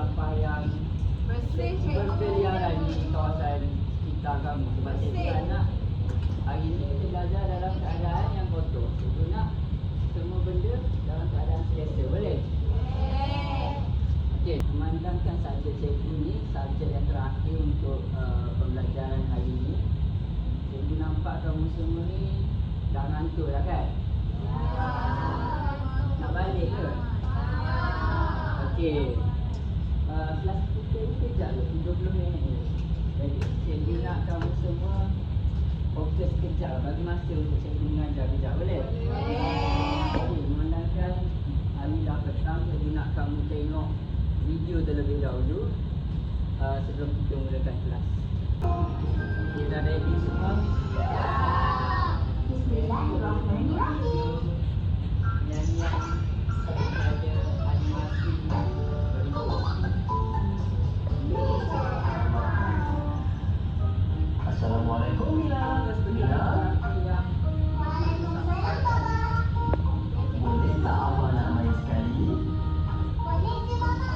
sampah yang berkeliaran di kawasan sekitar kamu. Sebab cikgu anak hari ni kita belajar dalam keadaan yang kotor. Cikgu nak semua benda dalam keadaan selesa. Boleh? Okey, memandangkan subjek cikgu ni subjek yang terakhir untuk pembelajaran hari ni. Cikgu nampak kamu semua ni dah ngantuk dah kan? Nak balik ke? Okey. Kelas kita ni kejap je, 30 minit je. Jadi cikgu nak kamu semua fokus kejap, bagi masa untuk cikgu mengajar kejap. Boleh? Okey, memandangkan hari dah petang, cikgu nak kamu tengok video terlebih dahulu sebelum kita mulakan kelas. Okey, dah ready semua? Bismillahirrahmanirrahim. Nyanyian ada animasi Assalamualaikum Boleh tak awak nak main sekali? Boleh je mama.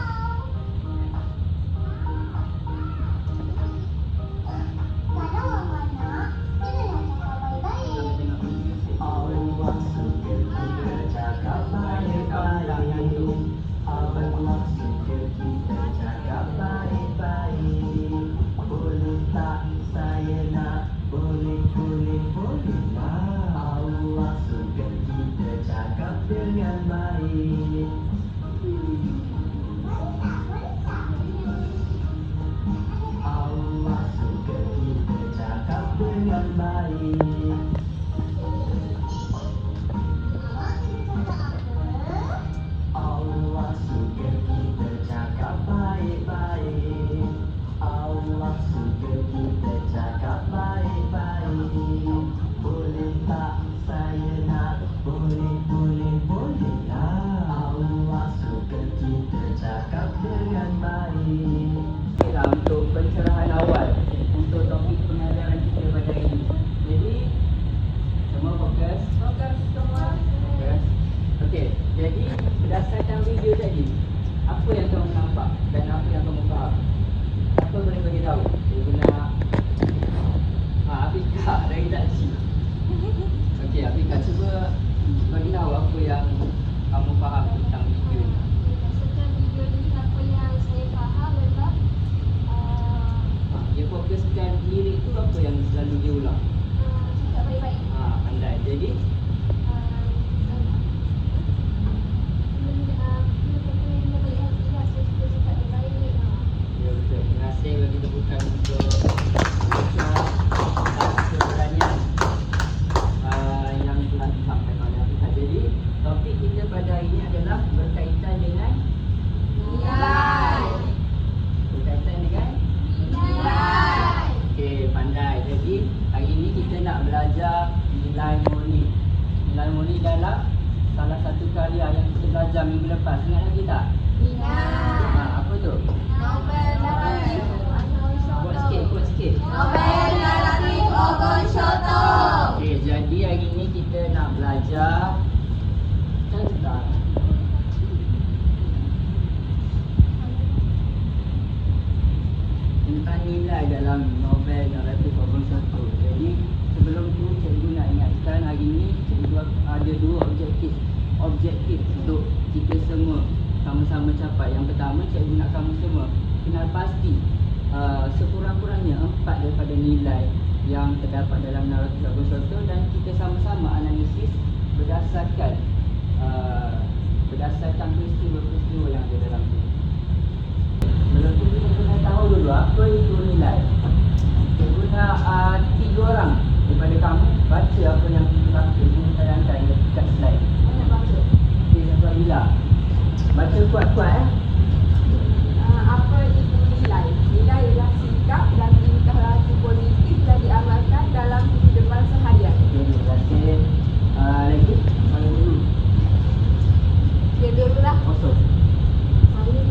Kalau mama nak, janganlah cakap baik-baik. Awak suka kita cakap baik-baik. Awak suka kita cakap baik-baik. Boleh tak saya nak? Boleh lah. Awak suka kita cakap dengan baik. Allah suka kita cakap dengan baik. Allah suka kita cakap baik-baik. Allah suka kita cakap baik-baik. Boleh tak saya nak? Boleh lah. Allah suka kita cakap dengan baik. Okeylah, untuk pencerahan awal untuk topik pengajaran kita pada hari ini. Jadi semua fokus? Fokus semua. Fokus. Okey, jadi berdasarkan video tadi, apa yang kamu nampak dan apa yang kamu faham? Apa boleh bagi tahu? Saya guna Afika dari Takji. Okey, Afika cuba bagi tahu apa yang kamu faham tentang video ni. Berdasarkan video ni, apa yang saya faham adalah Dia fokuskan lirik tu apa yang selalu dia ulang. cakap baik-baik. Pandai. Jadi ya betul. Terima kasih bagi tepukan untuk keberanian yang telah disampaikan oleh Afika. Jadi topik kita pada hari ini adalah berkaitan dengan berkaitan dengan okey, pandai. Jadi hari ini kita nak belajar nilai murni. Nilai murni adalah salah satu karya yang kita belajar minggu lepas. Ingat lagi tak? Apa tu? Buat sikit. Okey, jadi hari ini kita nak belajar tentang nilai dalam novel Naratif Ogong Soto. Jadi sebelum tu cikgu nak ingatkan hari ini cikgu ada dua objektif untuk kita semua sama-sama capai. Yang pertama, cikgu nak kamu semua kenal pasti sekurang-kurangnya 4 daripada nilai yang terdapat dalam Naratif Ogong Soto dan kita sama-sama analisis berdasarkan peristiwa-peristiwa yang ada dalam tu. Sebelum tu kita kena tahu dulu apa itu nilai. Cikgu nak 3 orang daripada kamu baca apa yang telah cikgu tayangkan dekat slide. Okey, Tuan Bila. Baca kuat-kuat Apa itu nilai? Nilai ialah sikap dan tingkah laku politik yang diamalkan dalam kehidupan seharian. Okey, terima kasih. Lagi? Mana dulu? Dia dululah. Kosong. Hari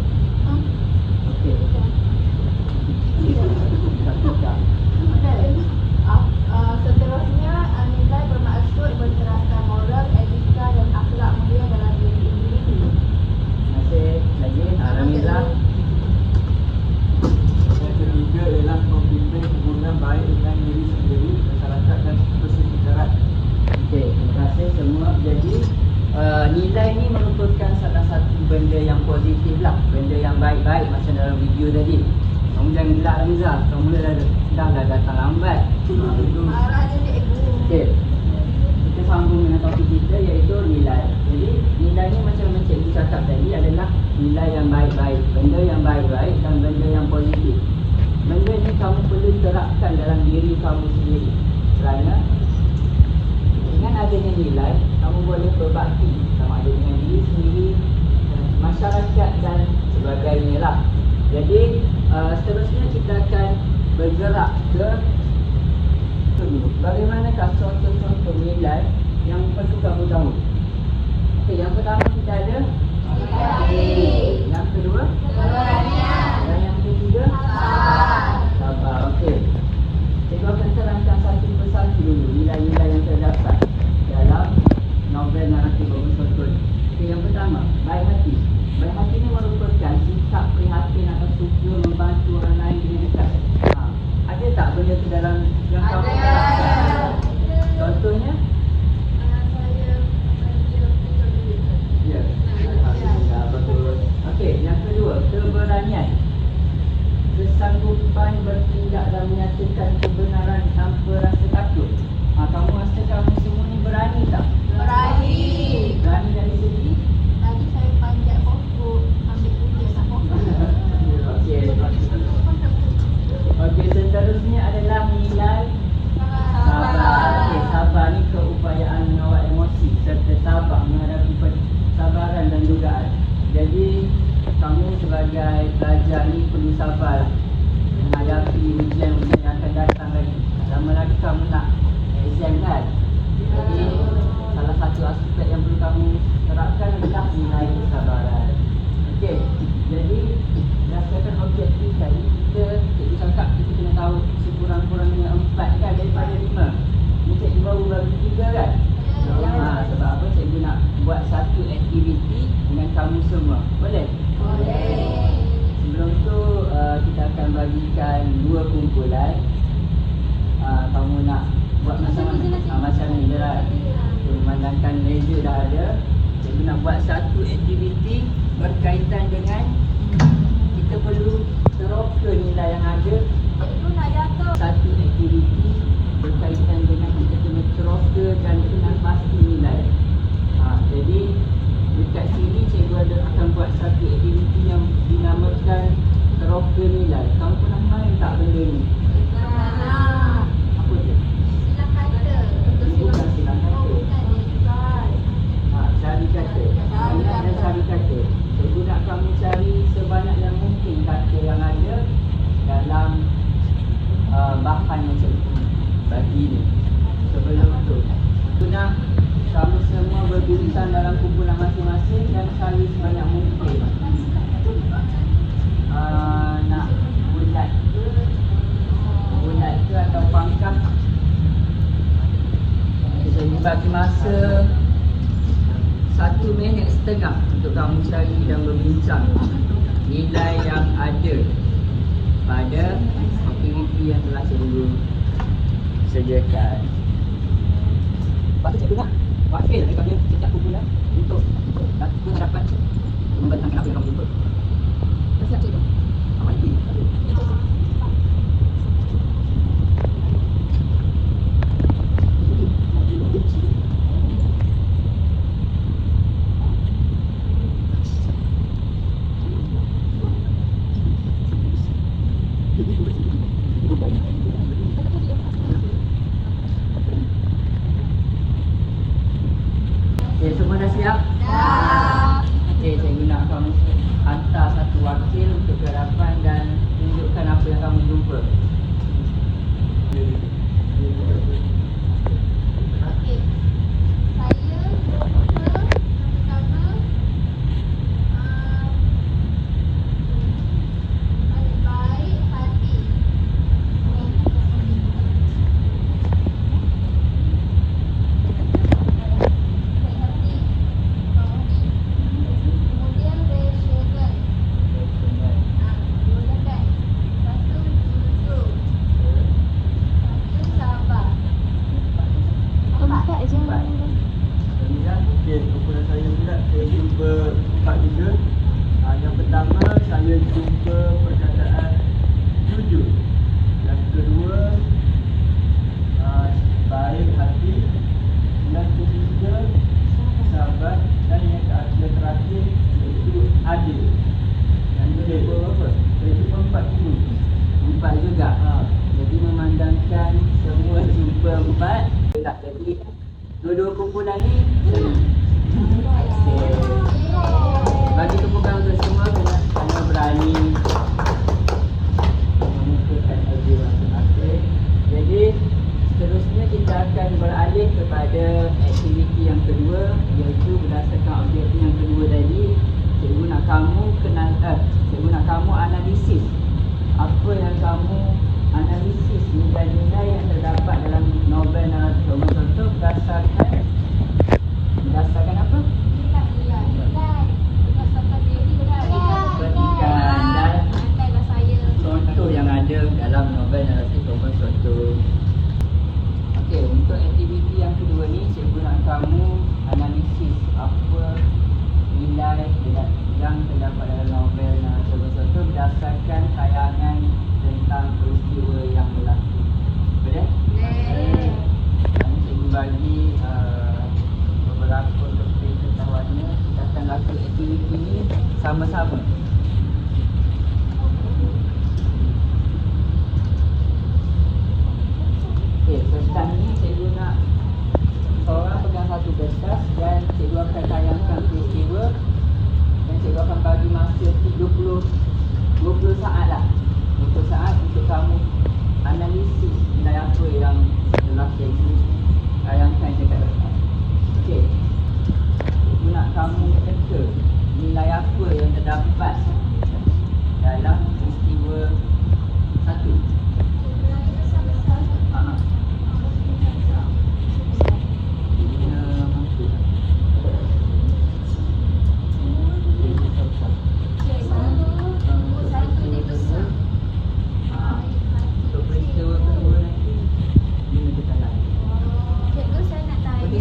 baik macam dalam video tadi. Kamu jangan gelak Hamzah, kamu dah datang lambat. Itu. Marah je cikgu. Okey. Kita sambung dengan topik kita iaitu nilai. Jadi nilai ni macam cikgu cakap tadi adalah nilai yang baik-baik, benda yang baik-baik dan benda yang positif. Benda ni kamu perlu terapkan dalam diri kamu sendiri. Kerana dengan adanya nilai, kamu boleh berbakti sama ada dengan diri sendiri, masyarakat dan sebagainya lah. Jadi seterusnya kita akan bergerak ke bagaimanakah contoh-contoh nilai yang perlu kamu tahu. Okey, yang pertama kita ada Nilai. yang kedua Keberanian. dan yang ketiga sabar. Okey, cikgu akan terangkan satu persatu dulu nilai-nilai yang terdapat dalam novel naratif Bobon Sotun. Okey, yang pertama, baik hati. Baik hati ini merupakan sikap prihatin atau suka membantu orang lain dengan ikhlas. Ada tak benda tu dalam yang kamu terapkan? Contohnya? Ya. Alhamdulillah, betul. Okey, yang kedua, keberanian. Kesanggupan bertindak dan menyatakan kebenaran tanpa rasa takut. Kamu rasa kamu semua ni berani tak? Berani. Berani dari segi? Tadi saya panjat pokok, ambil kerja kat pokok. Okey. Okey, seterusnya adalah nilai sabar. Okey, sabar ni keupayaan mengawal emosi serta tabah menghadapi sabaran dan dugaan. Jadi kamu sebagai pelajar ni perlu sabar menghadapi ujian-ujian yang akan datang lagi. Lama lagi kamu nak exam kan? Jadi salah satu aspek yang perlu kamu terapkan adalah nilai kesabaran. Okey, jadi berdasarkan objektif tadi cikgu cakap kita kena tahu sekurang-kurangnya 4 kan daripada 5. Ni cikgu baru bagi 3 kan? Sebab apa cikgu nak buat satu aktiviti dengan kamu semua. Boleh? Boleh. Sebelum tu kita akan bagikan 2 kumpulan. Kamu nak buat macam-macam macam ni je lah. Memandangkan meja dah ada. Cikgu nak buat satu aktiviti berkaitan dengan kita perlu teroka nilai yang ada. Cikgu nak jatuh. Satu aktiviti berkaitan dengan kita kena teroka dan kena pasti nilai. Jadi dekat sini cikgu akan buat satu aktiviti yang dinamakan teroka nilai. Kamu pernah main tak benda ni? Nah. Apa tu? Silang kata. Bukan silang kata. Oh, bukan design. Cari kata. Ingat dan cari kata. Cikgu nak kamu cari sebanyak yang mungkin kata yang ada dalam bahan yang cikgu bagi ni. Sebelum tu, cikgu nak kamu semua berbincang dalam kumpulan masing-masing dan cari sebanyak mungkin. Nak bulat ke atau pangkah. Cikgu bagi masa 1 minit setengah untuk kamu cari dan berbincang nilai yang ada pada aktiviti yang telah cikgu sediakan. Lepas tu cikgu nak wakil daripada setiap kumpulan untuk dapat membentangkan apa yang kamu jumpa. Dah siap cikgu? Awak ini. Okay, semua dah siap? Dah. Okay, cikgu nak kamu hantar satu wakil untuk ke hadapan dan tunjukkan apa yang kamu jumpa. Okey. Saya pertama baik hati. Kemudian reassurance. 4 juga. Jadi memandangkan semua jumpa 4. Tak, jadi dua-dua kumpulan ni bagi tepukan untuk semua kena berani mengumpulkan idea masing-masing. Jadi seterusnya kita akan beralih kepada aktiviti yang kedua, iaitu berdasarkan objektif yang kedua tadi, cikgu nak kamu analisis apa yang kamu analisis nilai-nilai yang terdapat dalam novel naratif Thomas Sholto berdasarkan apa? Perhatikan dan contoh yang ada dalam novel naratif Thomas Sholto. Okey, untuk aktiviti yang kedua ni, cikgu nak kamu analisis apa nilai yang terdapat dalam novel naratif Thomas Sholto berdasarkan tayangan tentang peristiwa yang berlaku. Boleh? Boleh. Cikgu bagi beberapa topik pengetahuannya. Kita akan lakukan aktiviti ni sama-sama. Okey, kertas ni cikgu nak seorang pegang satu kertas dan cikgu akan tayangkan peristiwa dan cikgu akan bagi masa 20 saat lah. 20 saat untuk kamu analisis nilai apa yang telah cikgu tayangkan dekat kertas. Okey, cikgu nak kamu teka nilai apa yang terdapat dalam peristiwa 1.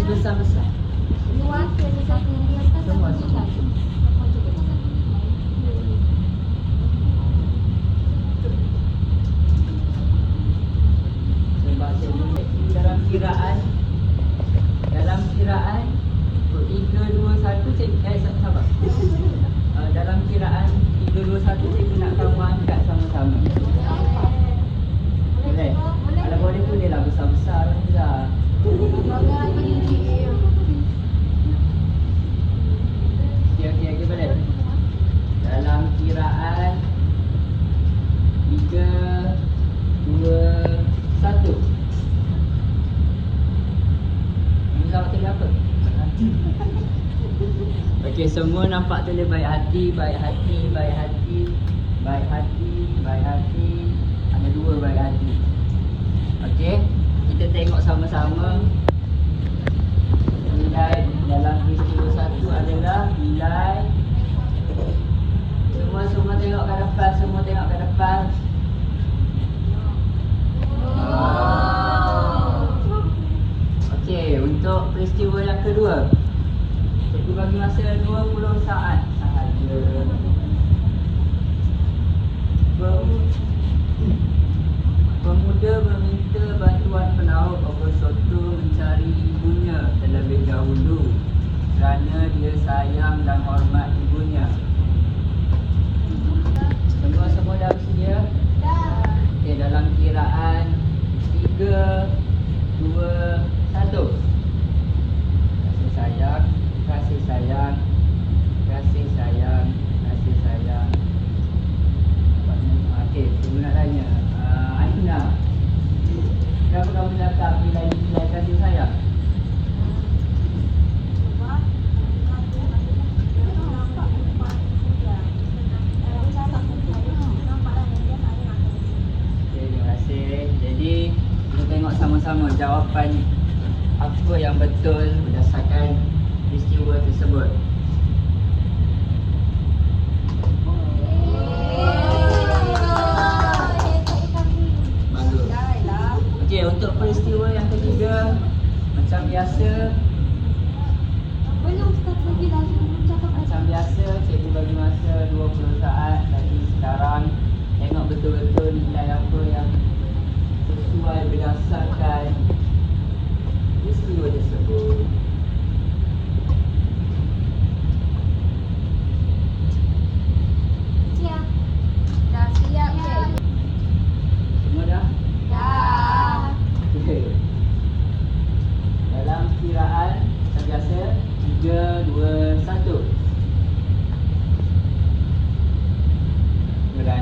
Besar-besar. Sebab dalam kiraan 3, 2, 1 sabar. Dalam kiraan 3, 2, 1 cikgu nak kamu angkat sama-sama. Boleh? Kalau boleh tu dia lah besar-besar lah. Okey, boleh. Dalam kiraan 3, 2, 1. Ini awak tulis apa? Okey, semua nampak tulis baik hati, baik hati, baik hati, baik hati, baik hati. Ada 2 baik hati. Okey, kita tengok sama-sama. Nilai dalam peristiwa 1 adalah nilai. Semua tengok ke depan, semua tengok ke depan. Okey, untuk peristiwa yang kedua, cikgu bagi masa 20 saat sahaja. Pemuda meminta bantuan pelaut Thomas Sholto mencari ibunya terlebih dahulu kerana dia sayang dan hormat ibunya. Semua dah bersedia? Dah. Okey, dalam kiraan 3, 2, 1. Kasih sayang, kasih sayang, kasih sayang, kasih sayang. Okey, cikgu nak tanya. Aina, kenapa kamu letak nilai kasih sayang? Jadi kita tengok sama-sama jawapan apa yang betul berdasarkan peristiwa tersebut. Bagus. Okey, untuk peristiwa yang ketiga, macam biasa, macam biasa cikgu bagi masa 20 saat. Jadi sekarang tengok betul-betul nilai apa yang sesuai berdasarkan peristiwa tersebut. Siap. Dah siap.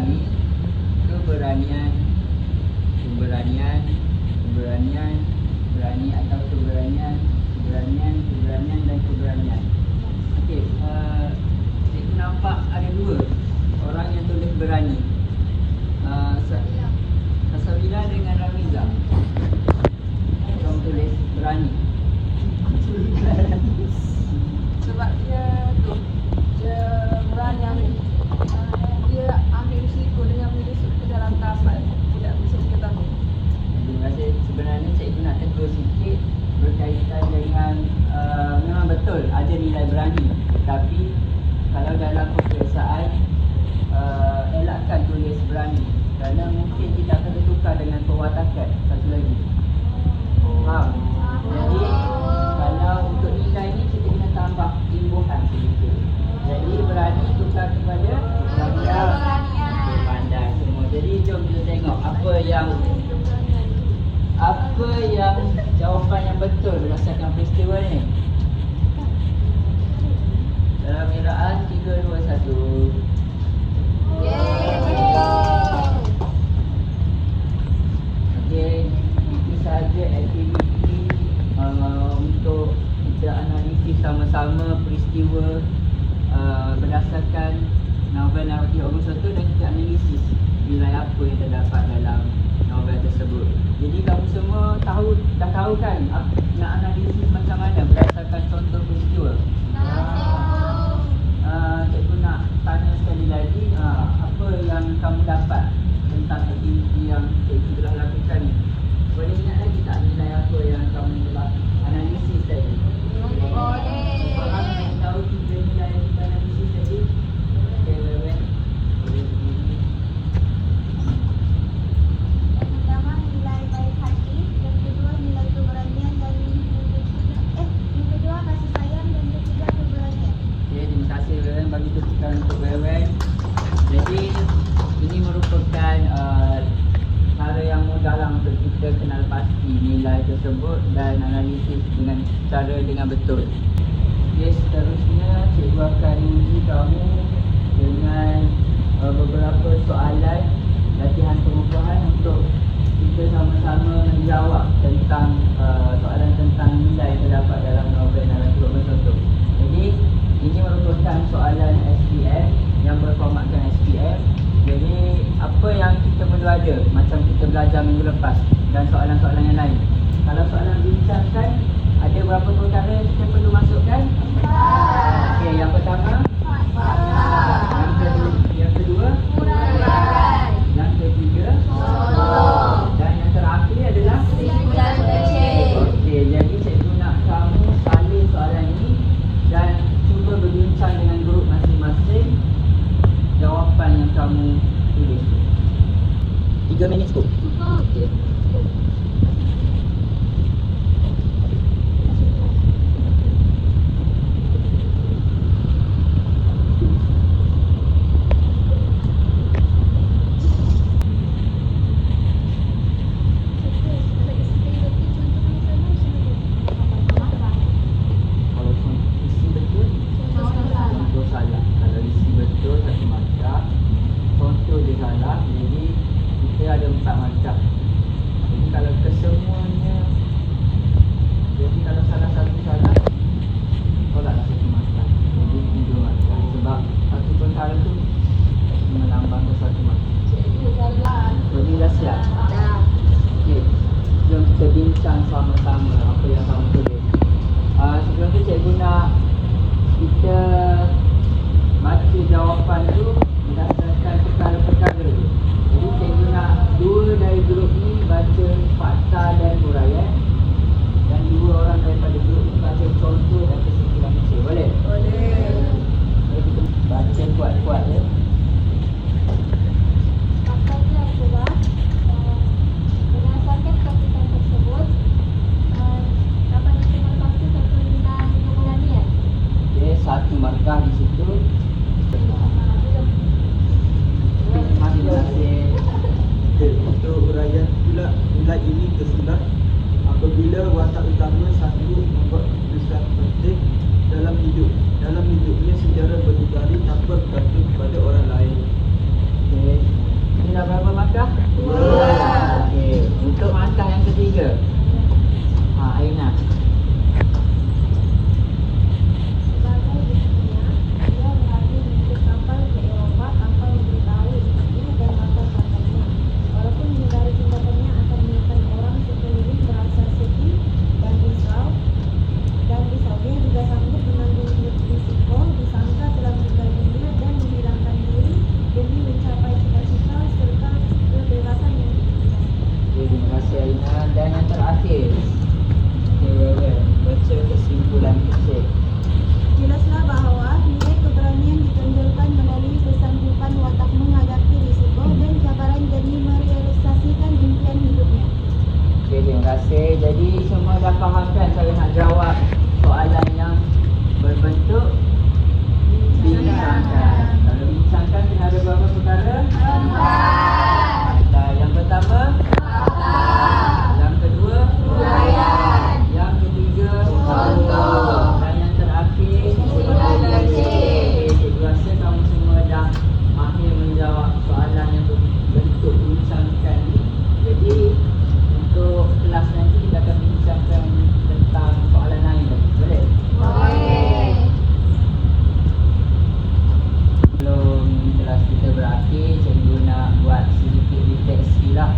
berani, keberanian, keberanian, keberanian, berani atau keberanian, keberanian, keberanian dan keberanian. Okey, cikgu nampak ada dua orang yang tulis berani. Sasabila dengan Ramiza. Kamu tulis berani. Sebab dia berani dia ambil risiko dengan menyusup ke dalam kapal. Tidak bisa diketahui. Terima kasih. Sebenarnya cikgu nak tegur sikit berkaitan dengan memang betul ada nilai berani, tapi kalau dalam peperiksaan elakkan tulis berani kerana mungkin kita akan tertukar dengan perwatakan satu lagi. Faham? Jadi kalau untuk nilai ni kita kena tambah timbuhan sedikit. Jadi berani tukar kepada pandai semua. Jadi jom kita tengok apa yang jawapan yang betul berdasarkan peristiwa ni. Dalam iraan 3, 2, 1. Okey, itu sahaja aktiviti untuk kita analisis sama-sama peristiwa berdasarkan novel naratif August 1 dan kita analisis nilai apa yang terdapat dalam novel tersebut. Jadi kamu semua dah tahu kan nak analisis macam mana berdasarkan contoh peristiwa? Cikgu nak tanya sekali lagi, apa yang kamu dapat tentang aktiviti yang cikgu telah lakukan ni? Boleh ingat lagi tak nilai apa yang kamu telah analisis tadi? Orang yang tahu 3 nilai yang kita analisis tadi? Okay, well. Yang pertama nilai baik hati, yang kedua nilai keberanian dan yang kedua kasih sayang dan ketiga keberanian. Okay, terima kasih Wewen bagi tepukan untuk Wewen. Jadi ini merupakan cara yang mudahlah untuk kita kenal pasti nilai tersebut dan analisis dengan betul. Okay, seterusnya cikgu akan uji kamu dengan beberapa soalan latihan pengukuhan untuk kita sama-sama menjawab tentang soalan tentang nilai yang terdapat dalam novel naratif August 1. Jadi ini merupakan soalan SPM yang berformatkan SPM. Jadi apa yang kita perlu ada macam kita belajar minggu lepas dan soalan-soalan yang lain. Kalau soalan bincangkan, ada berapa perkara yang kita perlu masukkan? 4. Okey, yang pertama yang kedua yang ketiga dan yang terakhir adalah okey, jadi cikgu nak kamu salin soalan ini dan cuba berbincang dengan grup masing-masing jawapan yang kamu tulis. 3 minit cukup. Okey. Jawapan tu berdasarkan perkara-perkara. Jadi cikgu nak 2 dari grup Okey, jadi semua dah faham kan cara nak jawab soalan yang berbentuk bincangkan. Kalau bincangkan kena ada berapa perkara? 4. Yang pertama? Yang kedua? Yang ketiga? Dan yang terakhir? Okey, cikgu rasa kamu semua dah mahir menjawab soalan yang berbentuk bincangkan ni. Jadi untuk kelas nanti kita akan bincangkan tentang soalan lain. Boleh? Sebelum kelas kita berakhir, cikgu nak buat sedikit refleksi lah.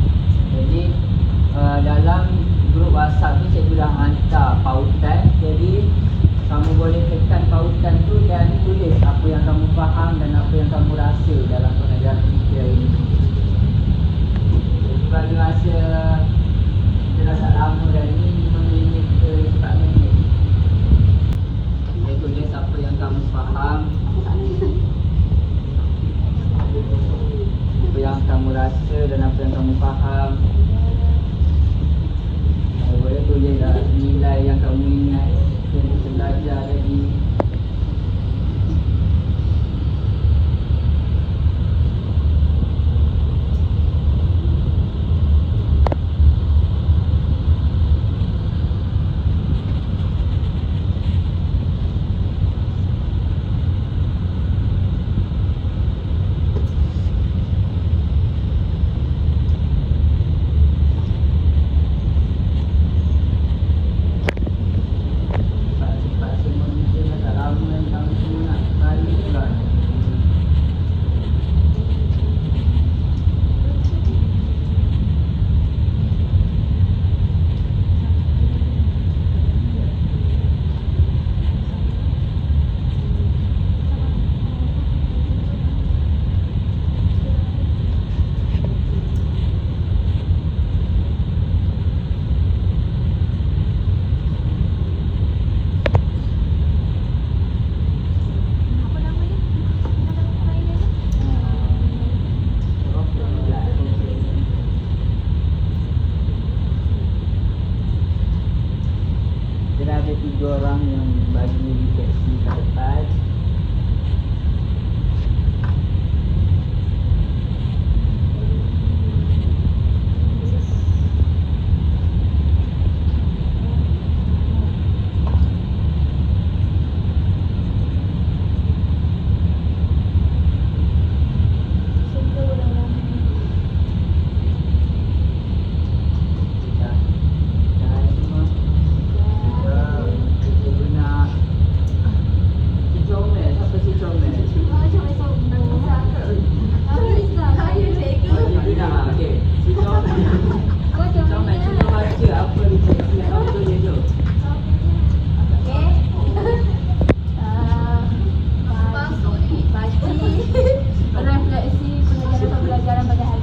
Jadi dalam grup WhatsApp ni cikgu dah hantar pautan. Jadi kamu boleh tekan pautan tu dan tulis apa yang kamu faham dan apa yang kamu rasa dalam pengajaran kita ini. Jadi bagi masa kita dah tak lama dah ni, 5 minit ke 4 minit. Kita tulis apa yang kamu faham, apa yang kamu rasa dan apa yang kamu faham. Boleh tulis lah nilai yang kamu ingat yang kita belajar tadi. Cepat-cepat semua kita dah tak lama dan kamu semua nak balik pula. Kita ada 3 orang yang bagi refleksi ke depan. Dah semua. Kita guna si comel. Siapa si comel? Oh, cikgu dah. Okey. Si comel. Si comel cuba baca apa refleksi yang kamu tulis tu. Refleksi pengajaran pembelajaran pada hari